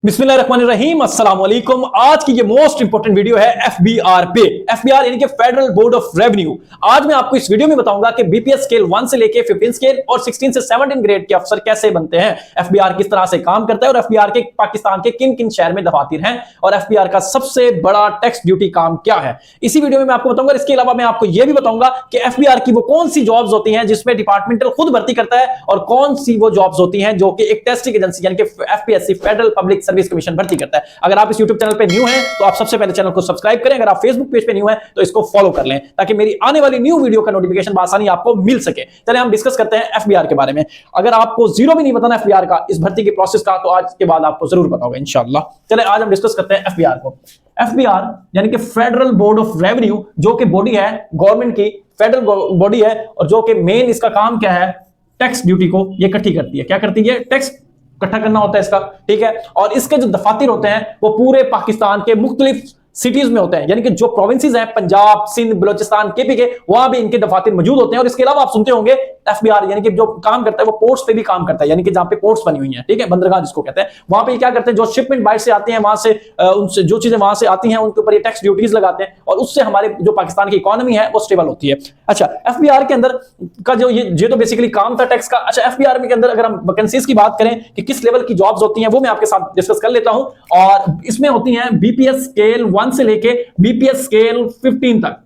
बिस्मिल्लाहिर्रहमानिर्रहीम, अस्सलाम वालेकुम। आज की ये मोस्ट इंपोर्टेंट वीडियो है एफबीआर पे। एफबीआर यानी कि फेडरल बोर्ड ऑफ रेवेन्यू। आज मैं आपको इस वीडियो में बताऊंगा कि बीपीएस स्केल 1 से लेके 15 स्केल और 16 से 17 ग्रेड के अफसर कैसे बनते हैं, एफबीआर किस तरह से काम करता है और एफबीआर के पाकिस्तान के किन किन शहर में दफातर हैं और एफबीआर का सबसे बड़ा टैक्स ड्यूटी काम क्या है, इसी वीडियो में मैं आपको बताऊंगा। इसके अलावा मैं आपको यह भी बताऊंगा कि एफबीआर की वो कौन सी जॉब्स होती हैं जिसमें डिपार्टमेंटल खुद भर्ती करता है और कौन सी वो जॉब्स होती हैं जो कि एक टेस्टिंग एजेंसी यानी कि FPSC federal public service commission भर्ती करता है। अगर आप इस YouTube चैनल पे न्यू हैं तो आप सबसे पहले चैनल को सब्सक्राइब करें। अगर आप Facebook पेज पे न्यू हैं तो इसको फॉलो कर लें ताकि मेरी आने वाली न्यू वीडियो का नोटिफिकेशन आसानी आपको मिल सके। चलिए हम डिस्कस करते हैं एफबीआर के बारे में। अगर आपको जीरो भी नहीं पता ना एफबीआर का, इस भर्ती की प्रोसेस का, तो आज के बाद आपको जरूर पता होगा इंशाल्लाह। चलिए आज हम डिस्कस करते हैं एफबीआर को। एफबीआर यानी कि फेडरल बोर्ड ऑफ रेवेन्यू, जो कि बॉडी है गवर्नमेंट की, फेडरल बॉडी है और जो कि मेन इसका काम क्या है, टैक्स ड्यूटी को ये इकट्ठी करती है। क्या करती है? टैक्स इकट्ठा करना होता है इसका, ठीक है। और इसके जो दफातर होते हैं वो पूरे पाकिस्तान के मुख्तलिफ सिटीज में होते हैं, यानी कि जो प्रोविंसेस हैं, पंजाब, सिंध, बलोचिस्तान, केपी के, वहां भी इनके दफातर मौजूद होते हैं। और इसके अलावा आप सुनते होंगे एफबीआर यानी कि जो काम करता है वो पोर्ट्स पे भी काम करता है, यानी कि जहां पे पोर्ट्स बनी हुई हैं, ठीक है, बंदरगाह जिसको कहते हैं, वहां पे क्या करते हैं, जो शिपमेंट बाहर से आती हैं, वहां से उनसे जो चीजें वहां से आती हैं उनके ऊपर ये टैक्स ड्यूटीज लगाते हैं और उससे हमारे जो पाकिस्तान की इकोनॉमी है वो स्टेबल होती है। अच्छा, एफबीआर के अंदर का जो ये तो बेसिकली काम था टैक्स का। अच्छा, एफबीआर के अंदर अगर हम वैकेंसीज की बात करें कि किस लेवल की जॉब्स होती हैं, वो मैं आपके साथ डिस्कस कर लेता हूं। और इसमें होती हैं बीपीएस स्केल 1 से लेके बीपीएस स्केल 15 तक,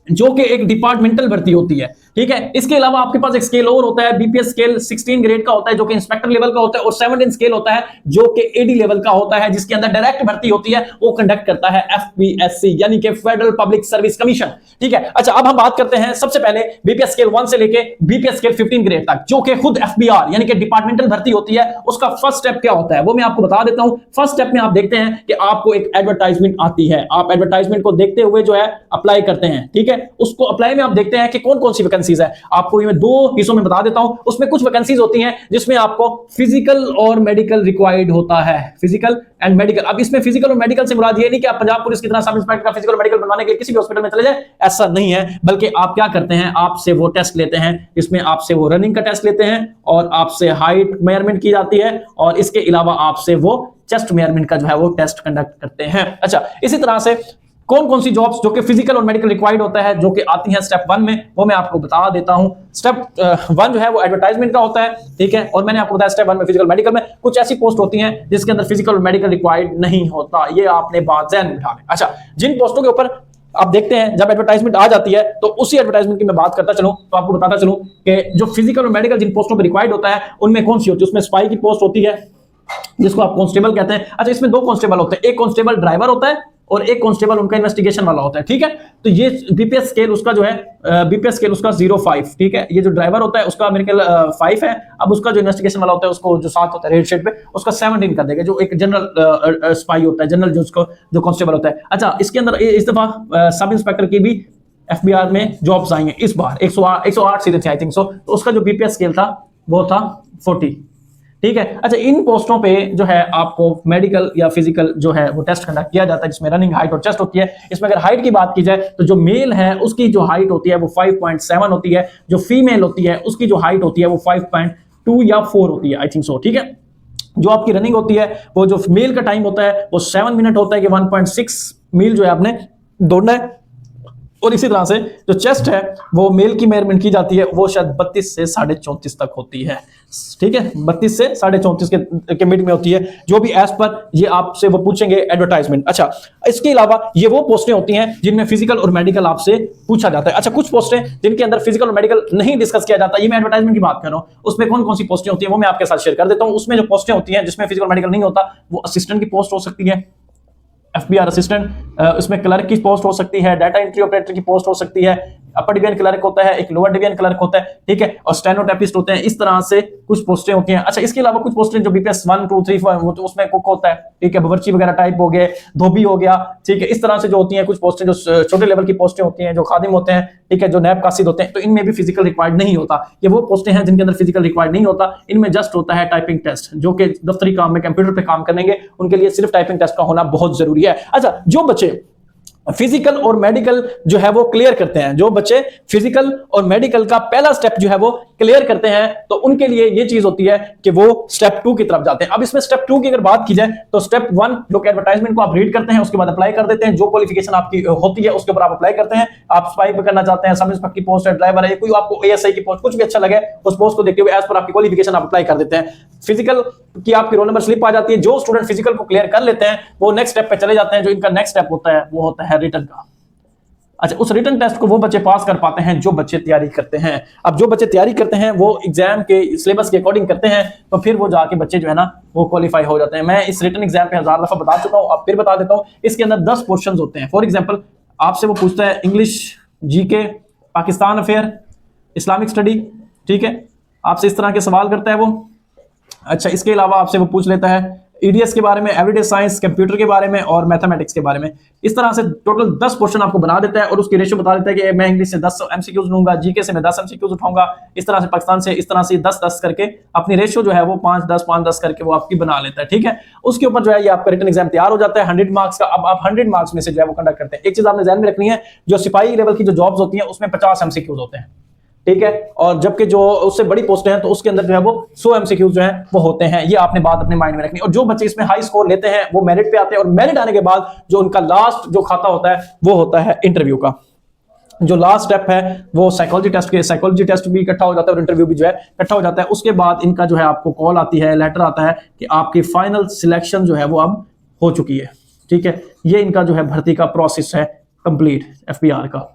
जो कि एक डिपार्टमेंटल भर्ती होती है, ठीक है। इसके अलावा आपके पास एक स्केल और होता है, बीपीएस स्केल 16 ग्रेड का होता है जो कि इंस्पेक्टर लेवल का होता है, और 17 स्केल होता है जो कि एडी लेवल का होता है, जिसके अंदर डायरेक्ट भर्ती होती है, वो कंडक्ट करता है एफपीएससी यानी कि फेडरल पब्लिक सर्विस कमीशन, ठीक है। अच्छा, अब हम बात करते हैं सबसे पहले बीपीएस स्केल 1 से लेके बीपीएस स्केल 15 ग्रेड तक, जो कि खुद एफबीआर यानी कि डिपार्टमेंटल भर्ती होती है। उसका फर्स्ट स्टेप क्या होता है वो मैं आपको बता देता हूं। फर्स्ट स्टेप में आप देखते हैं कि आपको एक एडवर्टाइजमेंट आती है, आप एडवर्टाइजमेंट को देखते हुए जो है अप्लाई करते हैं, ठीक है। उसको अप्लाई में आप देखते हैं कि कौन कौन सी वैकेंसीज है। आपको मैं दो हिस्सों में बता देता हूं। उसमें कुछ वैकेंसीज होती हैं जिसमें आपको फिजिकल और मेडिकल रिक्वायर्ड होता है, फिजिकल एंड मेडिकल। अब इसमें फिजिकल और मेडिकल से मुराद ये नहीं कि आप पंजाब पुलिस की तरह सब इंस्पेक्टर का फिजिकल और मेडिकल बनवाने के लिए किसी भी हॉस्पिटल में चले जाए, ऐसा नहीं है। बल्कि आप क्या करते हैं, आपसे वो टेस्ट लेते हैं, इसमें आपसे वो रनिंग का टेस्ट लेते हैं और आपसे हाइट मेजरमेंट की जाती है और इसके अलावा आपसे वो चेस्ट मेजरमेंट का जो है वो टेस्ट कंडक्ट करते हैं। अच्छा, इसी तरह से कौन कौन सी जॉब्स जो कि फिजिकल और मेडिकल रिक्वायर्ड होता है जो कि आती हैं स्टेप 1 में, वो मैं आपको बता देता हूं। स्टेप 1 जो है वो एडवर्टाइजमेंट का होता है, ठीक है। और मैंने आपको बताया स्टेप 1 में फिजिकल मेडिकल में कुछ ऐसी पोस्ट होती हैं जिसके अंदर फिजिकल और मेडिकल रिक्वायर्ड नहीं होता, ये आपने बात ज़हन में बिठा लें। अच्छा, जिन पोस्टों के ऊपर आप देखते हैं जब एडवर्टाइजमेंट आ जाती है तो उसी एडवर्टाइजमेंट की मैं बात करता चलूं तो आपको बताता चलूं कि जो फिजिकल और मेडिकल जिन पोस्टों पर रिक्वायर्ड होता है उनमें कौन सी होती है। उसमें स्पाई की पोस्ट होती है जिसको आप कांस्टेबल कहते हैं। अच्छा, इसमें 2 कांस्टेबल होते हैं, एक कांस्टेबल ड्राइवर होता है और एक कांस्टेबल उनका इन्वेस्टिगेशन वाला होता है, ठीक है। तो ये बीपीएस स्केल उसका जो है बीपीएस स्केल उसका 05, ठीक है। ये जो ड्राइवर होता है उसका मेरे ख्याल 5 है। अब उसका जो इन्वेस्टिगेशन वाला होता है उसको जो साथ होता है रेड शीट पे उसका 17 कर देगा, जो एक जनरल स्पाई होता है, जनरल जो कांस्टेबल होता है। अच्छा, इसके अंदर इस दफा सब इंस्पेक्टर की भी एफबीआर में जॉब्स आई हैं इस बार, 108 सीधे थे आई थिंक सो। तो उसका जो बीपीएस स्केल था वो था 40, ठीक है। अच्छा, इन पोस्टों पे जो है आपको मेडिकल या फिजिकल जो है वो टेस्ट कंडक्ट किया जाता है, जिसमें रनिंग, हाइट और चेस्ट होती है। इसमें अगर हाइट की बात की जाए तो जो मेल है उसकी जो हाइट होती है वो 5.7 होती है, जो फीमेल होती है उसकी जो हाइट होती है वो 5.2 या 4 होती है आई थिंक सो, ठीक है। जो आपकी रनिंग होती है वो जो मेल का टाइम होता है वो 7 मिनट होता है कि 1.6 मील जो है आपने दौड़ना है। और इसी तरह से जो चेस्ट है वो मेल की मेजरमेंट की जाती है, वो शायद 32 से 34.5 तक होती है, ठीक है। 32 से 34.5 के मिड में होती है, जो भी एज पर ये आपसे वो पूछेंगे एडवर्टाइजमेंट। अच्छा, इसके अलावा ये वो पोस्टें होती हैं जिनमें फिजिकल और मेडिकल आपसे पूछा जाता है। अच्छा, कुछ पोस्टें जिनके अंदर फिजिकल और मेडिकल नहीं डिस्कस किया जाता, ये मैं एडवर्टाइजमेंट की बात कर रहा हूं, उसमें कौन कौन सी पोस्टें होती हैं वो मैं आपके साथ शेयर कर देता हूं। उसमें जो पोस्टें होती हैं जिसमें फिजिकल मेडिकल नहीं होता, वो असिस्टेंट की पोस्ट हो सकती है, एफबीआर असिस्टेंट, उसमें क्लर्क की पोस्ट हो सकती है, डाटा एंट्री ऑपरेटर की पोस्ट हो सकती है, अपर डिवीजन क्लर्क होता है, एक लोअर डिवीजन क्लर्क होता है, ठीक है, और स्टेनोटाइपिस्ट होते हैं। इस तरह से कुछ पोस्टें होती हैं। अच्छा, इसके अलावा कुछ पोस्टें जो बीपीएस 1, 2, 3, 4 तो उसमें कुक होता है, ठीक है, बावर्ची वगैरह टाइप हो गए, धोबी हो गया, ठीक है। इस तरह से जो होती हैं कुछ पोस्टें जो छोटे लेवल की पोस्टें होती हैं, जो खादिम होते हैं, ठीक है, जो नैब कासिद होते हैं, तो इनमें भी फिजिकल रिक्वायर्ड नहीं होता। ये वो पोस्टें हैं जिनके अंदर फिजिकल रिक्वायर्ड नहीं होता, इनमें जस्ट होता है टाइपिंग टेस्ट, जो कि दफ्तरी काम में कंप्यूटर पे काम करेंगे उनके लिए सिर्फ टाइपिंग टेस्ट का होना बहुत जरूरी है। अच्छा, जो बच्चे फिजिकल और मेडिकल जो है वो क्लियर करते हैं, जो बच्चे फिजिकल और मेडिकल का पहला स्टेप जो है वो क्लियर करते हैं तो उनके लिए ये चीज होती है कि वो स्टेप 2 की तरफ जाते हैं। अब इसमें स्टेप 2 की अगर बात की जाए तो स्टेप 1 जो कि एडवर्टाइजमेंट को आप रीड करते हैं, उसके बाद अप्लाई कर देते हैं, जो क्वालिफिकेशन आपकी होती है उसके ऊपर आप अप्लाई करते हैं। आप स्पाई करना चाहते हैं, सब इंस्पेक्टर की पोस्ट है, ड्राइवर है, कोई आपको एएसआई की पोस्ट, कुछ भी अच्छा लगे उस पोस्ट को देखते हुए एज पर आपकी क्वालिफिकेशन आप अप्लाई कर देते हैं। फिजिकल की आपकी रोल नंबर स्लिप आ जाती है। जो स्टूडेंट फिजिकल को क्लियर कर लेते हैं वो नेक्स्ट स्टेप पे चले जाते हैं। जो इनका नेक्स्ट स्टेप होता है वो होता है रिटन का। अच्छा, उस रिटन टेस्ट को वो बच्चे पास कर पाते हैं जो बच्चे तैयारी करते हैं। अब जो बच्चे तैयारी करते हैं वो एग्जाम के सिलेबस के अकॉर्डिंग करते हैं तो फिर वो जाके बच्चे जो है ना वो क्वालिफाई हो जाते हैं। मैं इस रिटन एग्जाम पे 1000 दफा बता चुका हूं, अब फिर बता देता हूं। इसके अंदर 10 क्वेश्चंस होते हैं। फॉर एग्जांपल आपसे वो पूछता है English, GK, Pakistan affair, Islamic study, ठीक है, आपसे इस तरह के सवाल करता है वो। अच्छा, इसके अलावा आपसे वो पूछ लेता है ईडीएस के बारे में, एवरीडे साइंस, कंप्यूटर के बारे में और मैथमेटिक्स के बारे में। इस तरह से टोटल 10 क्वेश्चन आपको बना देता है और उसकी रेशियो बता देता है कि मैं इंग्लिश से 10 एमसीक्यूज लूंगा, जीके से मैं 10 एमसीक्यूज उठाऊंगा, इस तरह से पाकिस्तान से इस तरह से 10-10 करके अपनी रेशियो जो है वो 5-10 करके वो आपकी बना लेता है, ठीक है। उसके ऊपर जो है ये आपका रिटन एग्जाम तैयार हो जाता है 100 मार्क्स का। अब आप 100 मार्क्स में से जो है वो कंडक्ट करते हैं। एक चीज आपने ध्यान में रखनी है, जो सिपाही लेवल की जो जॉब्स होती हैं उसमें 50 एमसीक्यूज होते हैं, ठीक है, और जबकि जो उससे बड़ी पोस्टें हैं तो उसके अंदर जो है वो 100 एमसीक्यूज जो है वो होते हैं। ये आपने बात अपने माइंड में रखनी। और जो बच्चे इसमें हाई स्कोर लेते हैं वो मेरिट पे आते हैं और मेरिट आने के बाद जो उनका लास्ट जो खाता होता है वो होता है इंटरव्यू का। जो लास्ट स्टेप है वो साइकोलॉजी टेस्ट भी इकट्ठा हो जाता है और इंटरव्यू भी जो है इकट्ठा हो जाता है। उसके बाद इनका जो है आपको कॉल आती है, लेटर आता है कि आपकी फाइनल सिलेक्शन जो है वो अब हो चुकी है, ठीक है। ये इनका जो है भर्ती का प्रोसेस है कंप्लीट एफबीआर का।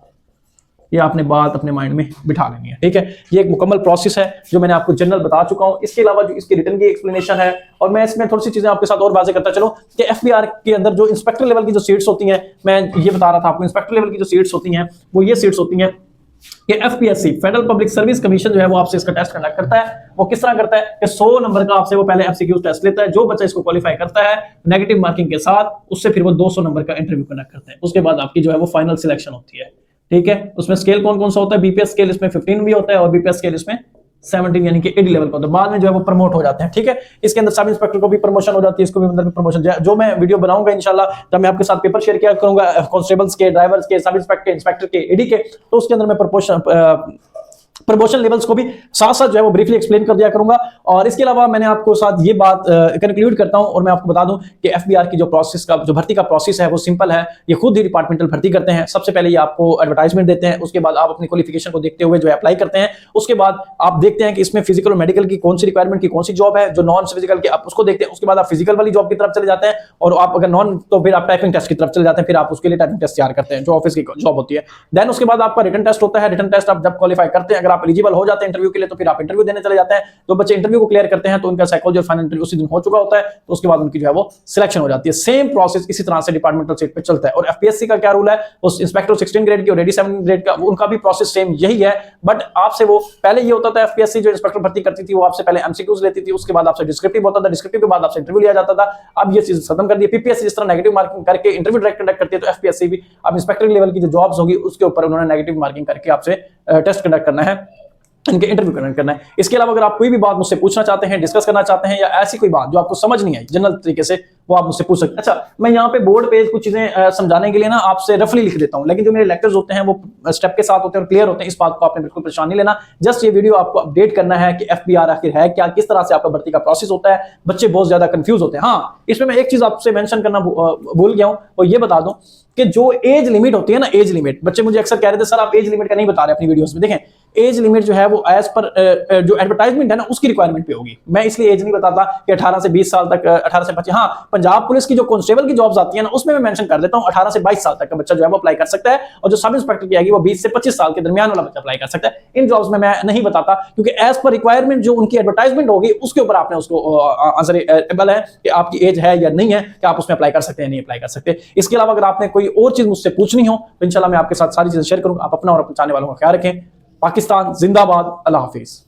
ये आपने बात अपने माइंड में बिठा लेनी है, ठीक है। ये एक मुकम्मल प्रोसेस है जो मैंने आपको जनरल बता चुका हूं। इसके अलावा जो इसकी रिटर्न की एक्सप्लेनेशन है और मैं इसमें थोड़ी सी चीजें आपके साथ और वाज़ेह करता चलो कि एफबीआर के अंदर जो इंस्पेक्टर लेवल की जो सीट्स होती हैं, मैं ये बता रहा था आपको, इंस्पेक्टर लेवल की जो सीट्स होती हैं वो ये सीट्स होती हैं कि FPSC federal public service commission जो है वो आपसे इसका टेस्ट कंडक्ट करता है। वो किस तरह करता है कि 100 नंबर का आपसे वो पहले एमसीक्यू टेस्ट लेता है। जो बच्चा इसको क्वालिफाई करता है नेगेटिव मार्किंग के साथ, उससे फिर वो 200 नंबर का इंटरव्यू कंडक्ट करता है। उसके बाद आपकी जो है वो फाइनल सिलेक्शन होती है, ठीक है। उसमें स्केल कौन कौन सा होता है? बीपीएस स्केल इसमें 15 भी होता है और बीपीएस स्केल इसमें 17 यानी कि 80 लेवल का होता है। बाद में जो है वो प्रमोट हो जाते हैं, ठीक है। इसके अंदर सब इंस्पेक्टर को भी प्रमोशन हो जाती है, इसको भी अंदर भी प्रमोशन। जो मैं वीडियो बनाऊंगा इंशाल्लाह तब मैं आपके साथ पेपर शेयर किया करूंगा कांस्टेबल्स के, ड्राइवर्स के, सब इंस्पेक्टर के, एडी के, तो उसके अंदर मैं प्रमोशन लेवल्स को भी साथ साथ जो है वो ब्रीफली एक्सप्लेन कर दिया करूंगा। और इसके अलावा मैंने आपको साथ ये बात कंक्लूड करता हूं और मैं आपको बता दूं कि एफबीआर की जो प्रोसेस का जो भर्ती का प्रोसेस है वो सिंपल है। ये खुद ही डिपार्टमेंटल भर्ती करते हैं। सबसे पहले ये आपको एडवर्टाइजमेंट देते हैं, उसके बाद आप अपनी क्वालिफिकेशन को देखते हुए जो अप्लाई करते हैं। उसके बाद आप देखते हैं कि इसमें फिजिकल और मेडिकल की कौन सी रिक्वायरमेंट की कौन सी जॉब है। जो नॉन फिजिकल की आप उसको देखते हैं, उसके बाद आप फिजिकल वाली जॉब की तरफ चले जाते हैं और आप अगर नॉन तो फिर आप टाइपिंग टेस्ट की तरफ चले जाते हैं। फिर आप उसके लिए टाइपिंग टेस्ट तैयार करते हैं जो ऑफिस की जॉब होती है। देन उसके बाद आपका रिटन टेस्ट होता है। रिटन टेस्ट आप जब क्वालिफाई करते हैं, अगर आप एलिजिबल हो जाते हैं इंटरव्यू के लिए तो फिर आप इंटरव्यू देने चले जाते हैं। जो बच्चे इंटरव्यू को क्लियर करते हैं तो उनका साइकोलॉजी और फाइनल इंटरव्यू उसी दिन हो चुका होता है, तो उसके बाद उनकी जो है वो सिलेक्शन हो जाती है। सेम प्रोसेस इसी तरह से डिपार्टमेंटल सीट पे चलता है। और एफपीएससी का क्या रूल है, उस इंस्पेक्टर 16 ग्रेड की और एडी 7 ग्रेड का उनका भी प्रोसेस सेम यही है। बट आपसे वो पहले ये होता था, एफपीएससी जो इंस्पेक्टर भर्ती करती थी वो आपसे पहले एमसीक्यूज लेती थी, उसके बाद आपसे डिस्क्रिप्टिव होता था, डिस्क्रिप्टिव के बाद आपसे इंटरव्यू लिया जाता था। अब ये चीज खत्म कर दी। पीपीएससी जिस तरह नेगेटिव मार्किंग करके इंटरव्यू डायरेक्ट कंडक्ट करती है, तो एफपीएससी भी अब इंस्पेक्टर लेवल की जो जॉब्स होगी उसके ऊपर उन्होंने नेगेटिव मार्किंग करके आपसे टेस्ट कंडक्ट करना है, इनके इंटरव्यू कंडक्ट करना है। इसके अलावा अगर आप कोई भी बात मुझसे पूछना चाहते हैं, डिस्कस करना चाहते हैं या ऐसी कोई बात जो आपको समझ नहीं आई जनरल तरीके से, वो आप मुझसे पूछ सकते हैं। अच्छा, मैं यहाँ पे बोर्ड पे कुछ चीजें समझाने के लिए ना आपसे रफली लिख देता हूँ, लेकिन जो मेरे लेक्चर्स होते हैं वो स्टेप के साथ होते हैं और क्लियर होते हैं। इस बात को आपने बिल्कुल परेशान नहीं लेना। जस्ट ये वीडियो आपको अपडेट करना है कि एफबीआर आखिर है क्या, किस तरह से आपका भर्ती का प्रोसेस होता है। बच्चे बहुत ज्यादा कंफ्यूज होते हैं। हाँ, इसमें मैं एक चीज आपसे मेंशन करना भूल गया हूँ और ये बता दूं कि जो एज लिमिट होती है ना, एज लिमिट, बच्चे मुझे अक्सर कह रहे थे सर आप एज लिमिट का नहीं बता रहे अपनी वीडियोस में। देखें, एज लिमिट जो है वो एज पर जो एडवर्टाइजमेंट है ना उसकी रिक्वायरमेंट पे होगी। मैं इसलिए एज नहीं बताता कि 18 से 20 साल तक, 18 से 25। हाँ, पंजाब पुलिस की जो कांस्टेबल की जॉब्स आती है ना उसमें मैं मेंशन कर देता हूं 18 से 22 साल तक का बच्चा जो है वो अप्लाई कर सकता है, और जो सब इंस्पेक्टर की आएगी वो 20 से 25 साल के दरमियान वाला बच्चा अप्लाई कर सकता है। इन जॉब्स में मैं नहीं बताता क्योंकि एज पर रिक्वायरमेंट जो उनकी एडवर्टाइजमेंट होगी उसके ऊपर आपने उसको आंसर एबल है कि आपकी एज है या नहीं है, कि आप उसमें अप्लाई कर सकते हैं नहीं अप्लाई कर सकते। इसके अलावा अगर आपने कोई और चीज मुझसे पूछनी हो तो इंशाल्लाह मैं आपके साथ सारी चीजें शेयर करूंगा। आप अपना और अपने चाहने वालों का ख्याल रखें। पाकिस्तान जिंदाबाद। अल्लाह हाफिज।